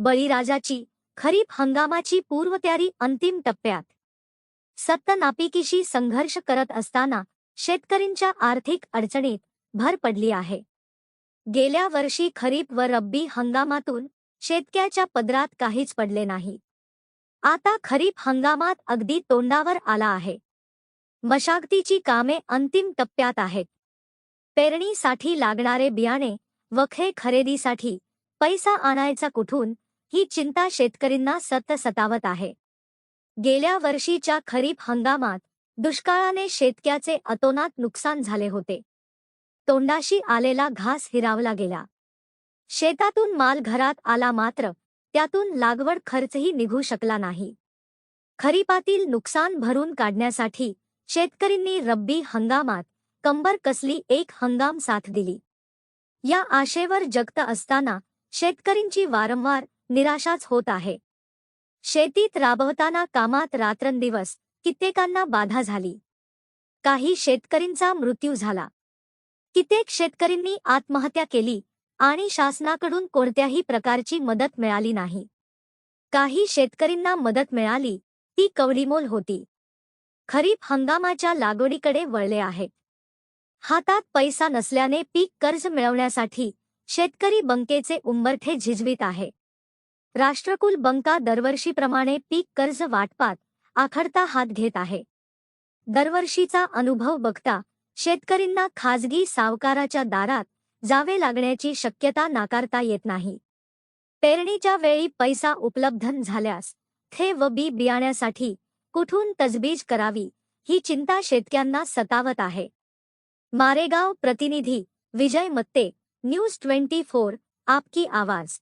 बळीराजाची खरीप हंगामाची पूर्वतयारी अंतिम टप्प्यात. सतत नापिकीशी संघर्ष करत असताना शेतकऱ्यांच्या आर्थिक अडचणीत भर पडली आहे. गेल्या वर्षी खरीप व रब्बी हंगामातून शेतकऱ्याच्या पदरात काहीच पडले नाही. आता खरीप हंगामात अगदी तोंडावर आला आहे. मशागतीची कामे अंतिम टप्प्यात आहेत. पेरणीसाठी लागणारे बियाणे व खरेदीसाठी पैसा आणायचा कुठून, ही चिंता शेतकऱ्यांना सतावत आहे. गेल्या वर्षीच्या खरीप हंगामात दुष्काळाने शेतकऱ्याचे अतोनात नुकसान झाले होते. तोंडाशी आलेला घास हिरावला गेला. शेतातून माल घरात आला, मात्र त्यातून लागवड खर्चही निघू शकला नाही. खरीपातील नुकसान भरून काढण्यासाठी शेतकऱ्यांनी रब्बी हंगामात कंबर कसली, एक हंगाम साथ दिली. या आशेवर जगत असताना शेतकऱ्यांची वारंवार निराशाच होत आहे. शेतीत राबवताना कामात रात्रंदिवस कित्येकांना बाधा झाली. काही शेतकऱ्यांचा मृत्यू झाला. कित्येक शेतकऱ्यांनी आत्महत्या केली आणि शासनाकडून कोणत्याही प्रकारची मदत मिळाली नाही. काही शेतकऱ्यांना मदत मिळाली, ती कवडीमोल होती. खरीप हंगामाच्या लागवडीकडे वळले आहेत. हातात पैसा नसल्याने पीक कर्ज मिळवण्यासाठी शेतकरी बँकेचे उंबरठे झिजवीत आहे. राष्ट्रकुल बँका दरवर्षीप्रमाणे पीक कर्ज वाटपात आखडता हात घेत आहे. दरवर्षीचा अनुभव बघता शेतकऱ्यांना खाजगी सावकाराच्या दारात जावे लागण्याची शक्यता नाकारता येत नाही. पेरणीच्या वेळी पैसा उपलब्ध झाल्यास व बियाण्यासाठी कुठून तजवीज करावी, ही चिंता शेतकऱ्यांना सतावत आहे. मारेगाव प्रतिनिधी विजय मत्ते, न्यूज 24, आपकी आवाज.